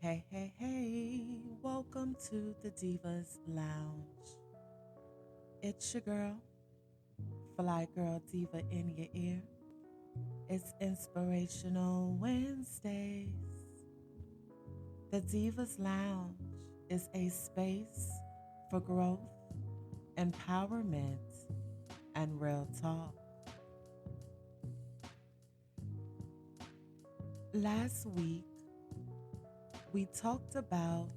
Hey, hey, hey, welcome to the Divas Lounge. It's your girl, Fly Girl Diva in your ear. It's Inspirational Wednesdays. The Divas Lounge is a space for growth, empowerment, and real talk. Last week, we talked about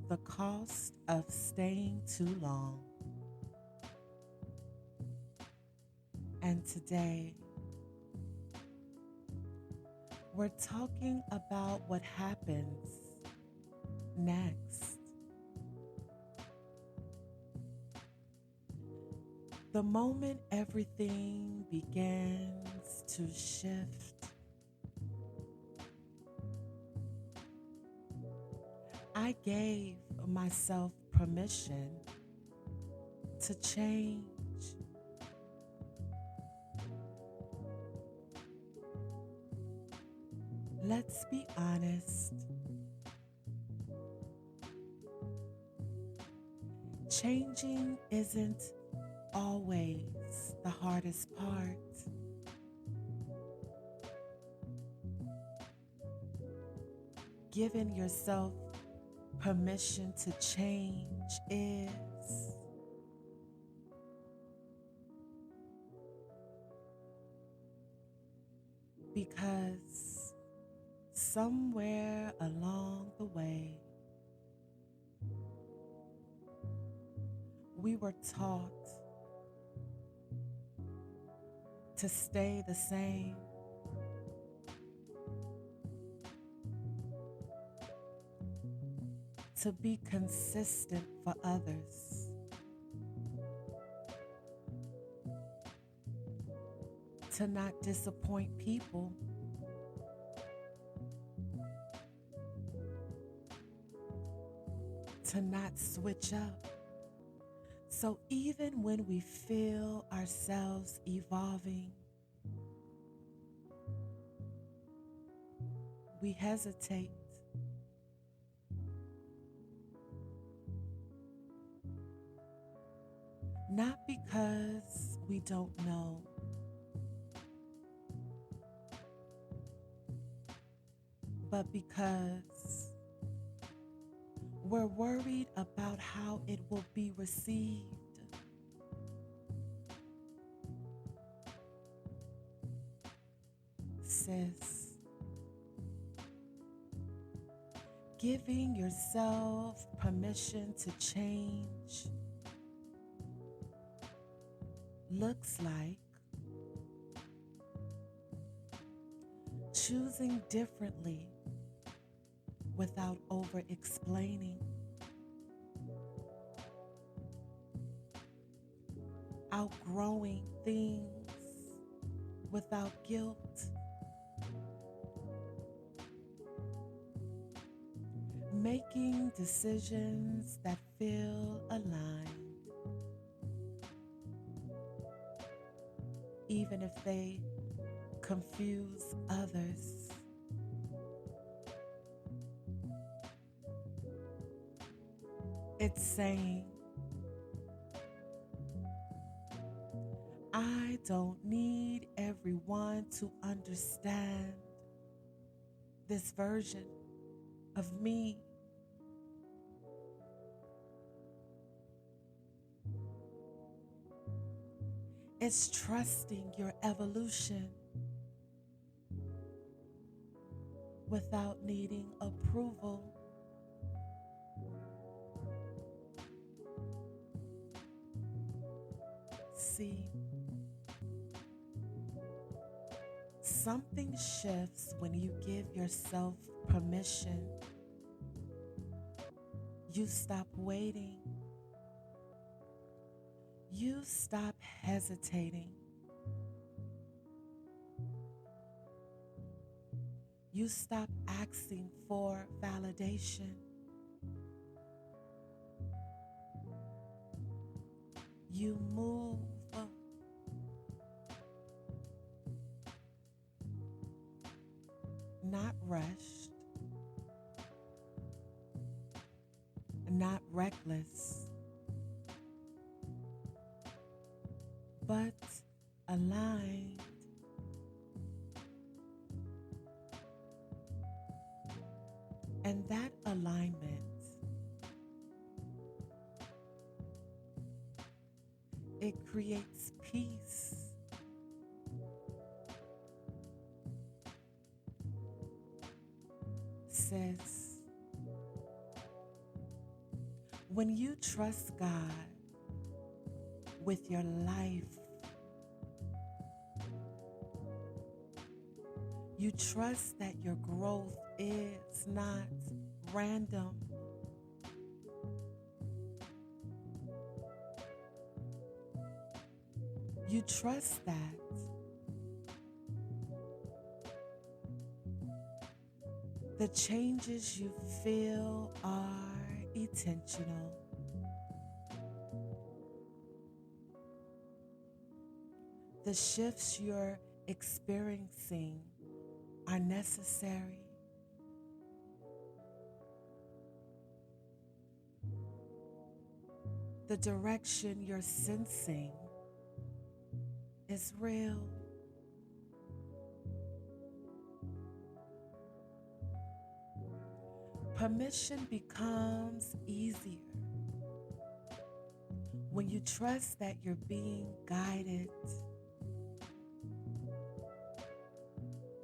the cost of staying too long. And today, we're talking about what happens next. The moment everything begins to shift, I gave myself permission to change. Let's be honest. Changing isn't always the hardest part. Giving yourself permission to change is. Because somewhere along the way, we were taught to stay the same, to be consistent for others, to not disappoint people, to not switch up. So even when we feel ourselves evolving, we hesitate. Not because we don't know, but because we're worried about how it will be received. Sis, giving yourself permission to change looks like choosing differently without over explaining, outgrowing things without guilt, making decisions that feel aligned, even if they confuse others. It's saying, I don't need everyone to understand this version of me. It's trusting your evolution without needing approval. See, something shifts when you give yourself permission. You stop waiting. You stop hesitating. You stop asking for validation. You move, not rushed, not reckless, but aligned. And that alignment, it creates peace. Sis, when you trust God with your life, you trust that your growth is not random. You trust that the changes you feel are intentional. The shifts you're experiencing are necessary. The direction you're sensing is real. Permission becomes easier when you trust that you're being guided,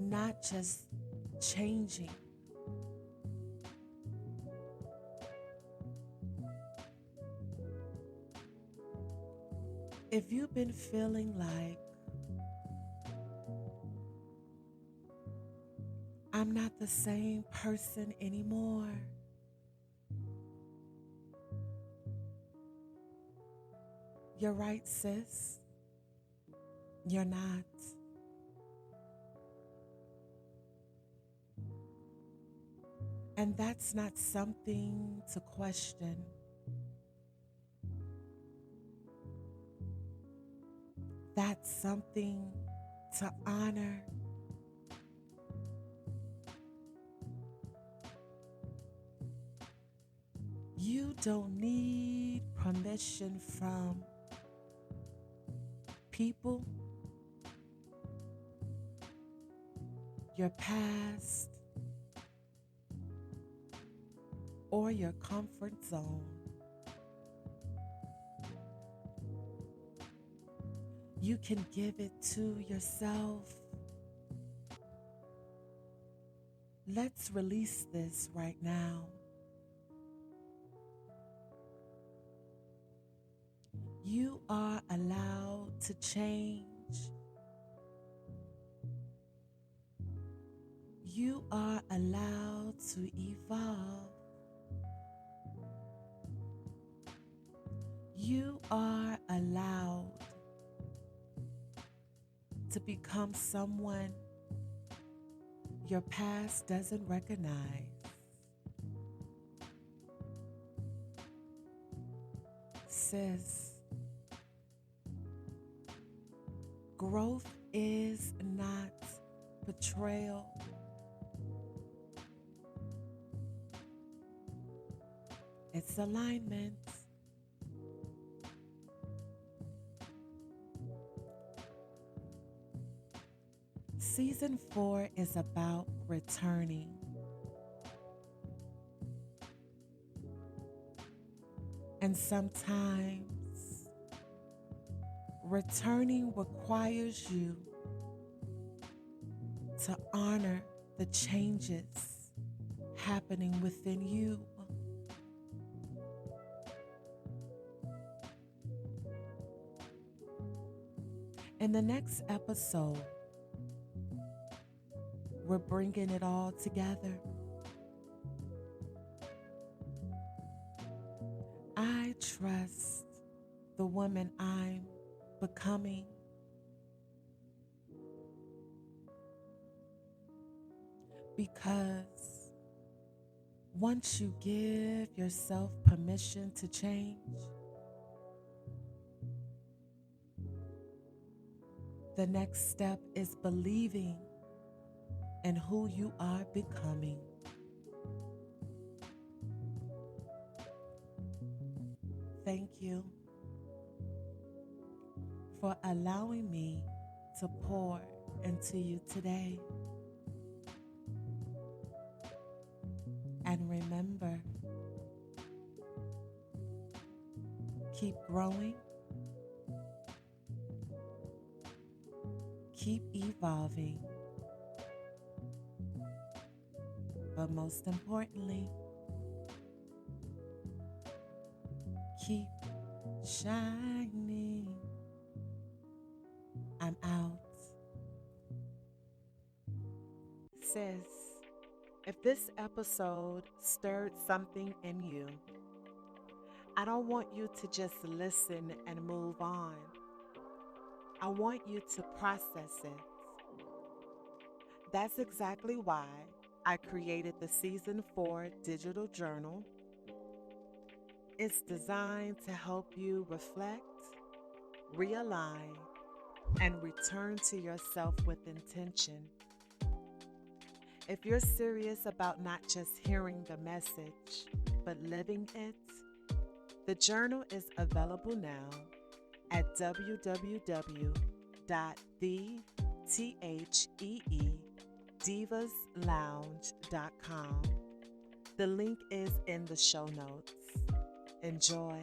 not just changing. If you've been feeling like, I'm not the same person anymore, you're right, sis. You're not. And that's not something to question. That's something to honor. You don't need permission from people, your past, or your comfort zone. You can give it to yourself. Let's release this right now. You are allowed to change. You are allowed to evolve. You are allowed to become someone your past doesn't recognize. Sis, growth is not betrayal. It's alignment. Season 4 is about returning. And sometimes returning requires you to honor the changes happening within you. In the next episode, we're bringing it all together. I trust the woman I'm becoming. Because once you give yourself permission to change, the next step is believing in who you are becoming. thank you for allowing me to pour into you today. And remember, keep growing, keep evolving, but most importantly, keep shining. I'm out. Sis, if this episode stirred something in you, I don't want you to just listen and move on. I want you to process it. That's exactly why I created the Season 4 digital journal. It's designed to help you reflect, realign, and return to yourself with intention. If you're serious about not just hearing the message, but living it, the journal is available now at www.thetheedivaslounge.com. The link is in the show notes. Enjoy.